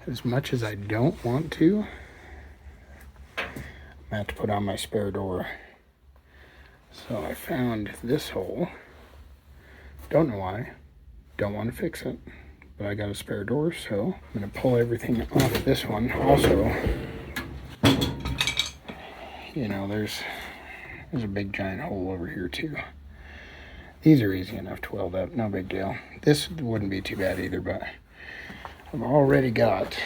As much as I don't want to, I'm gonna have to put on my spare door. So I found this hole. Don't know why. Don't want to fix it. But I got a spare door, so I'm gonna pull everything off this one. Also, you know, there's a big giant hole over here too. These are easy enough to weld up, no big deal. This wouldn't be too bad either, but I've already got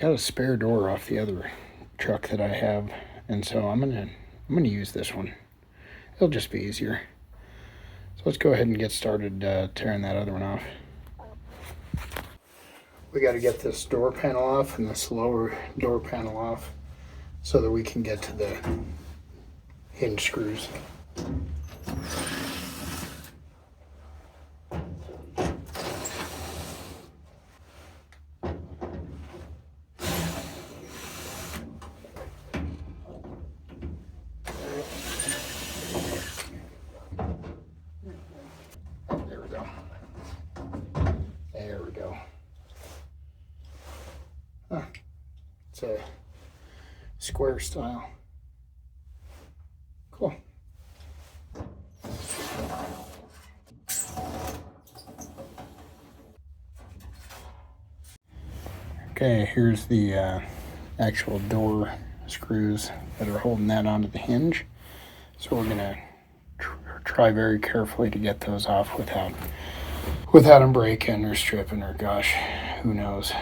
a spare door off the other truck that I have, and so I'm gonna use this one. It'll just be easier. So let's go ahead and get started tearing that other one off. We got to get this door panel off and this lower door panel off so that we can get to the hinge screws. There we go. Huh. It's a square style. Cool. Okay, here's the actual door screws that are holding that onto the hinge. So we're gonna try very carefully to get those off without them breaking or stripping, or gosh, who knows.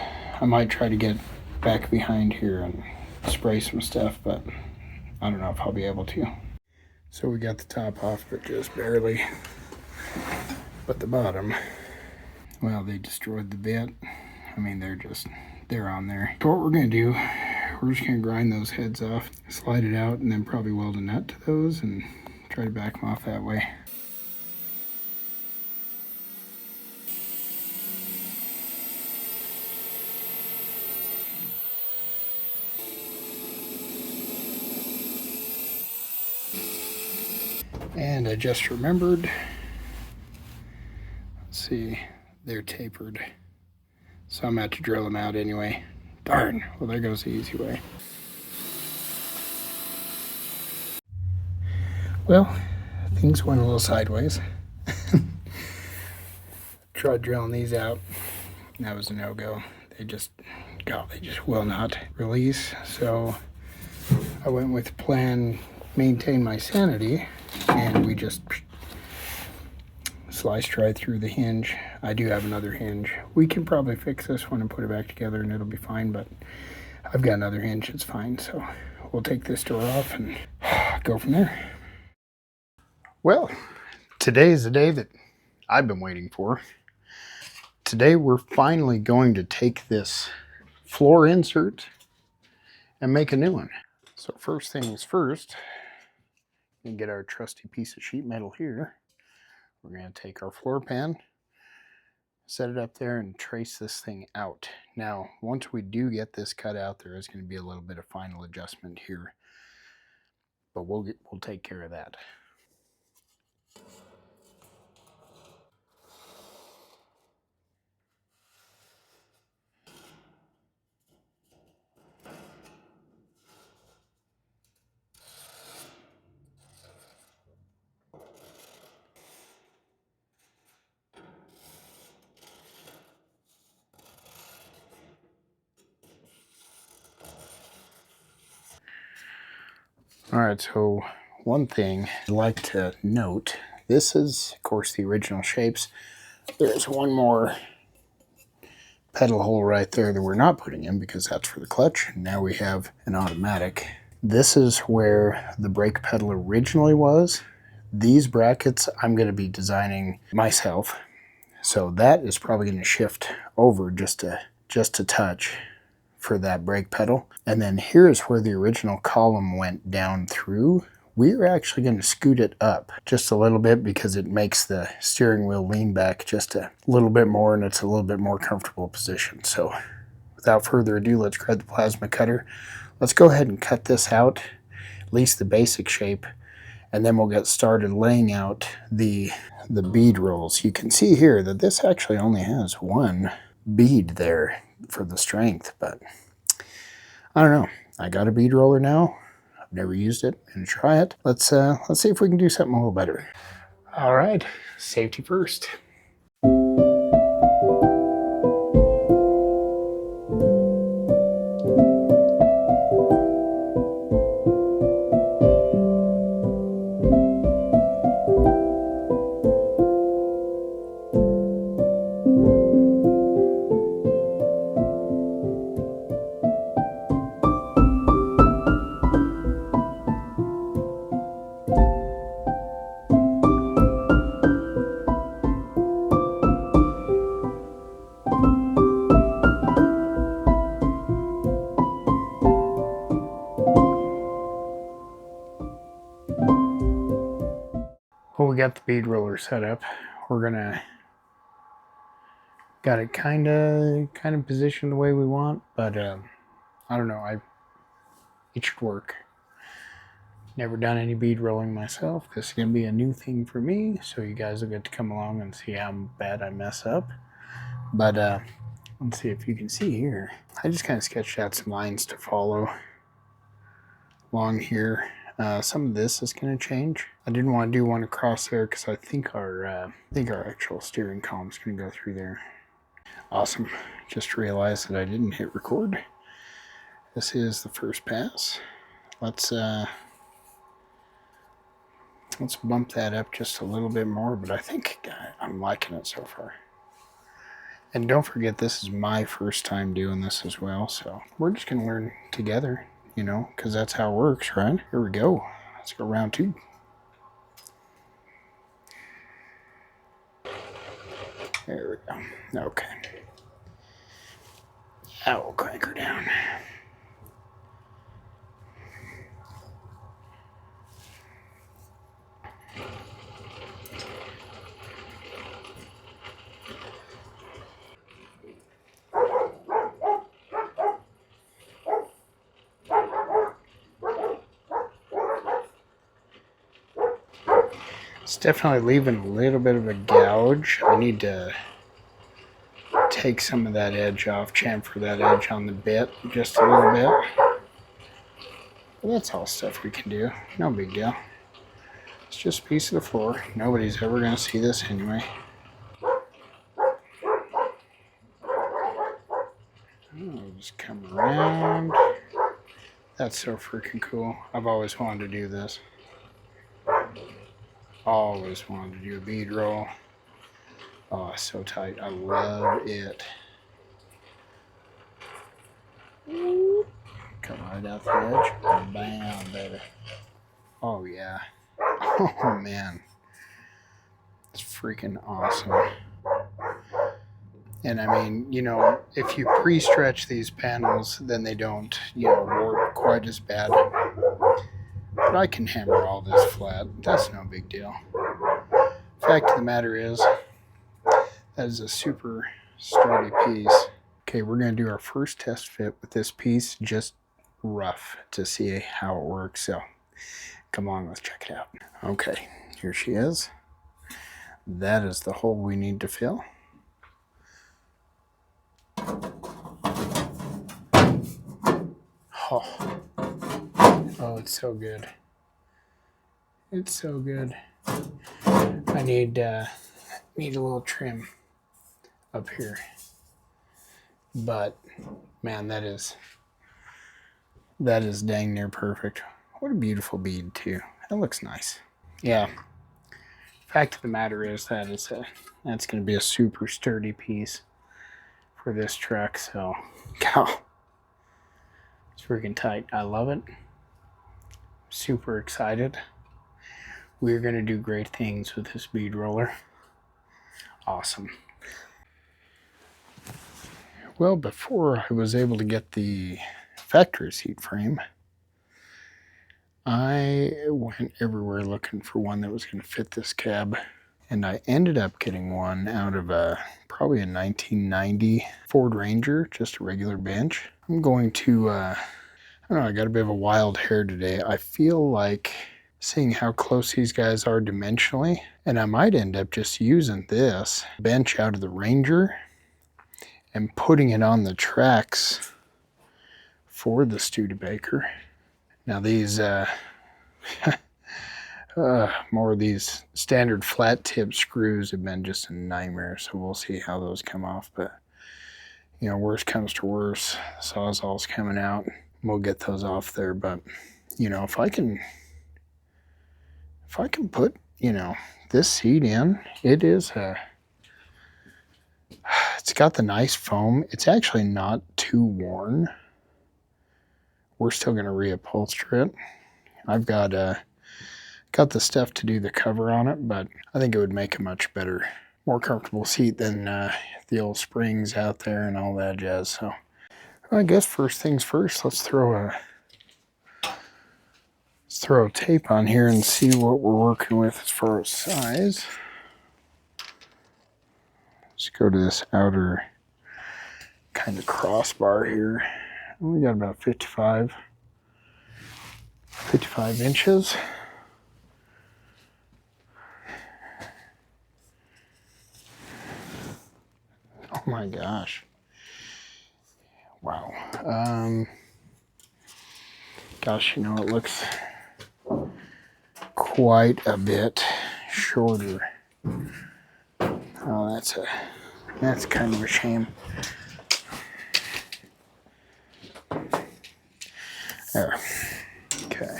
I might try to get back behind here and spray some stuff, but I don't know if I'll be able to. So we got the top off, but just barely. But the bottom, well, they destroyed the bit. I mean, they're on there. So what we're gonna do, we're just gonna grind those heads off, slide it out, and then probably weld a nut to those and try to back them off that way. And I just remembered, let's see, they're tapered. So I'm going to have to drill them out anyway. Darn, well there goes the easy way. Well, things went a little sideways. Tried drilling these out, that was a no-go. They just will not release. So I went with the plan, maintain my sanity, and we just sliced right through the hinge. I do have another hinge. We can probably fix this one and put it back together and it'll be fine, but I've got another hinge, it's fine. So we'll take this door off and go from there. Well, today is the day that I've been waiting for. Today we're finally going to take this floor insert and make a new one. So first things first, we can get our trusty piece of sheet metal here. We're going to take our floor pan, set it up there, and trace this thing out. Now, once we do get this cut out, there is going to be a little bit of final adjustment here, but we'll take care of that. All right, so one thing I'd like to note, this is, of course, the original shapes. There's one more pedal hole right there that we're not putting in because that's for the clutch. Now we have an automatic. This is where the brake pedal originally was. These brackets I'm going to be designing myself. So that is probably going to shift over just a touch for that brake pedal. And then here's where the original column went down through. We're actually going to scoot it up just a little bit because it makes the steering wheel lean back just a little bit more, and it's a little bit more comfortable position. So without further ado, let's grab the plasma cutter. Let's go ahead and cut this out, at least the basic shape, and then we'll get started laying out the bead rolls. You can see here that this actually only has one bead there for the strength, but I don't know. I got a bead roller now. I've never used it. I'm gonna try it. Let's see if we can do something a little better. All right, safety first. Well, we got the bead roller set up. We're gonna got it kind of positioned the way we want, but I don't know. It should work. Never done any bead rolling myself. This is gonna be a new thing for me, so you guys will get to come along and see how bad I mess up. But let's see if you can see here. I just kind of sketched out some lines to follow along here. Some of this is going to change. I didn't want to do one across there because I think our actual steering column is going to go through there. Awesome. Just realized that I didn't hit record. This is the first pass. Let's bump that up just a little bit more, but I think I'm liking it so far. And don't forget, this is my first time doing this as well, so we're just going to learn together. You know, because that's how it works, right? Here we go. Let's go round 2. There we go. Okay. That will crank her down. It's definitely leaving a little bit of a gouge. I need to take some of that edge off, chamfer that edge on the bit just a little bit. But that's all stuff we can do. No big deal. It's just a piece of the floor. Nobody's ever going to see this anyway. I'll just come around. That's so freaking cool. I've always wanted to do this. Always wanted to do a bead roll. Oh, it's so tight. I love it. Come right out the edge. Bam, baby. Oh, yeah. Oh, man. It's freaking awesome. And I mean, you know, if you pre-stretch these panels, then they don't, you know, warp quite as bad. But I can hammer all this flat. That's no big deal. Fact of the matter is, that is a super sturdy piece. Okay, we're going to do our first test fit with this piece, just rough, to see how it works. So, come on, let's check it out. Okay, here she is. That is the hole we need to fill. Oh, it's so good. It's so good. I need a little trim up here. But man, that is dang near perfect. What a beautiful bead too. That looks nice. Yeah. Fact of the matter is that's going to be a super sturdy piece for this truck. So, cow. It's freaking tight. I love it. Super excited. We're going to do great things with this bead roller. Awesome. Well, before I was able to get the factory seat frame, I went everywhere looking for one that was going to fit this cab. And I ended up getting one out of probably a 1990 Ford Ranger, just a regular bench. I'm going to, I don't know, I got a bit of a wild hair today. I feel like seeing how close these guys are dimensionally, and I might end up just using this bench out of the Ranger and putting it on the tracks for the Studebaker. Now these more of these standard flat tip screws have been just a nightmare, so we'll see how those come off. But you know, worst comes to worst, Sawzall's coming out, we'll get those off there. But you know, if I can put, you know, this seat in, it's got the nice foam. It's actually not too worn. We're still going to reupholster it. I've got the stuff to do the cover on it, but I think it would make a much better, more comfortable seat than the old springs out there and all that jazz. So I guess first things first, let's throw tape on here and see what we're working with as far as size. Let's go to this outer kind of crossbar here. We got about 55 inches. Oh my gosh. Wow. Gosh, you know, it looks quite a bit shorter. Oh, that's kind of a shame. There. Okay.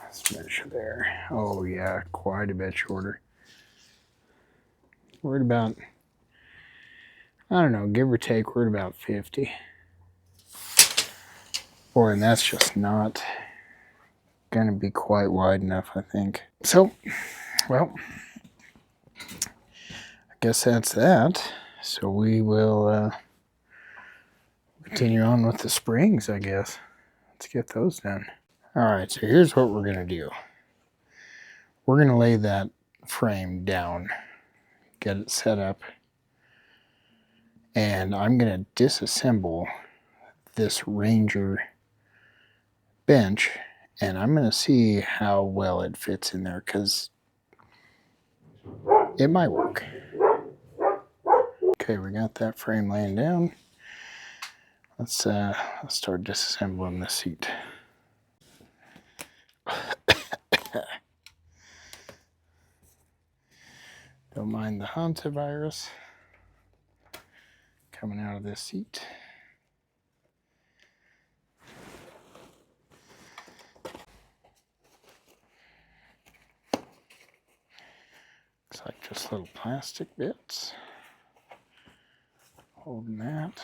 Let's measure there. Oh yeah, quite a bit shorter. We're at about, I don't know, give or take, we're at about 50. Boy, and that's just not gonna be quite wide enough, I think. So, well, I guess that's that. So we will continue on with the springs, I guess. Let's get those done. All right, so here's what we're gonna do. We're gonna lay that frame down, get it set up, and I'm gonna disassemble this Ranger bench, and I'm gonna see how well it fits in there, because it might work. Okay, we got that frame laying down. Let's start disassembling the seat. Don't mind the hantavirus coming out of this seat. Looks like just little plastic bits holding that.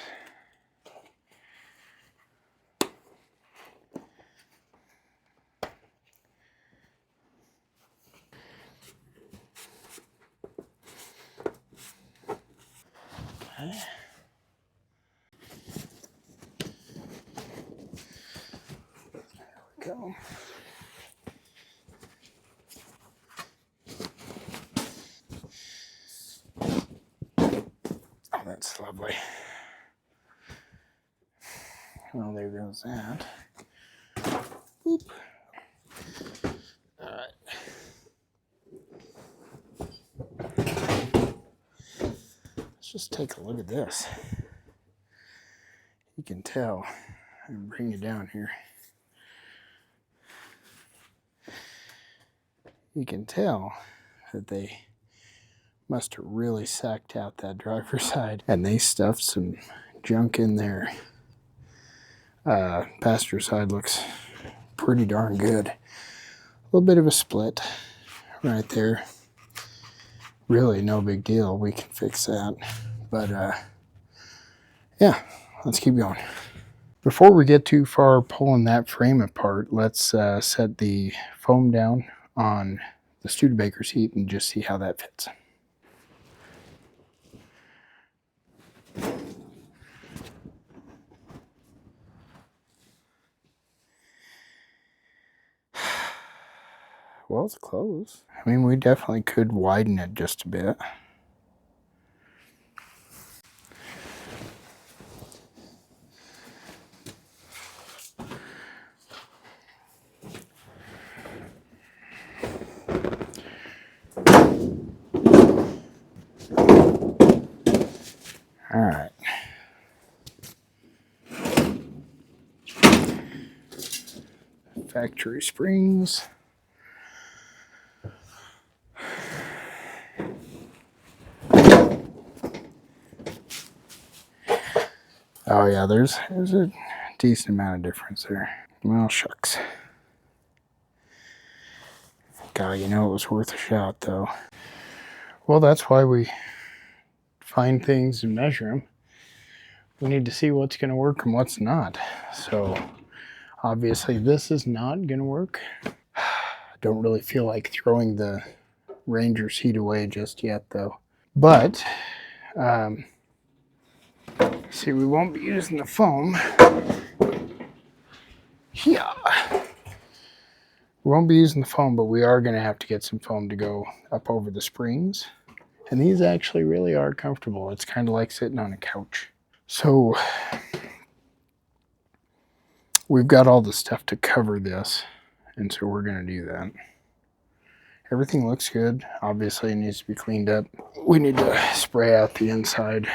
Okay. There we go. Oh, that's lovely. Well, there goes that. Oop. All right. Let's just take a look at this. You can tell. I'm bring you down here. You can tell that they must have really sacked out that driver's side, and they stuffed some junk in there. Passenger side looks pretty darn good. A little bit of a split right there. Really no big deal. We can fix that. But yeah, let's keep going. Before we get too far pulling that frame apart, let's set the foam down on the Studebaker seat and just see how that fits. Well, it's close. I mean, we definitely could widen it just a bit. factory springs. Oh yeah, there's a decent amount of difference there. Well, shucks. God, you know it was worth a shot though. Well, that's why we find things and measure them. We need to see what's going to work and what's not. So obviously this is not going to work. I don't really feel like throwing the Ranger's heat away just yet though. But see, we won't be using the foam. Yeah. We won't be using the foam, but we are going to have to get some foam to go up over the springs. And these actually really are comfortable. It's kind of like sitting on a couch. So we've got all the stuff to cover this, and so we're going to do that. Everything looks good. Obviously, it needs to be cleaned up. We need to spray out the inside,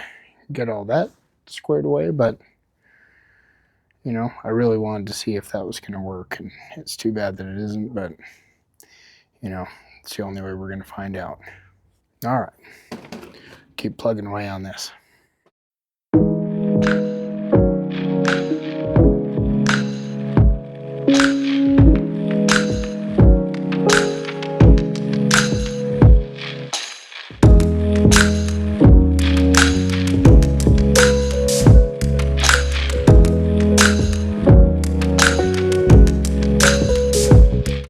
get all that squared away, but you know, I really wanted to see if that was going to work, and it's too bad that it isn't, but you know, it's the only way we're going to find out. All right, keep plugging away on this.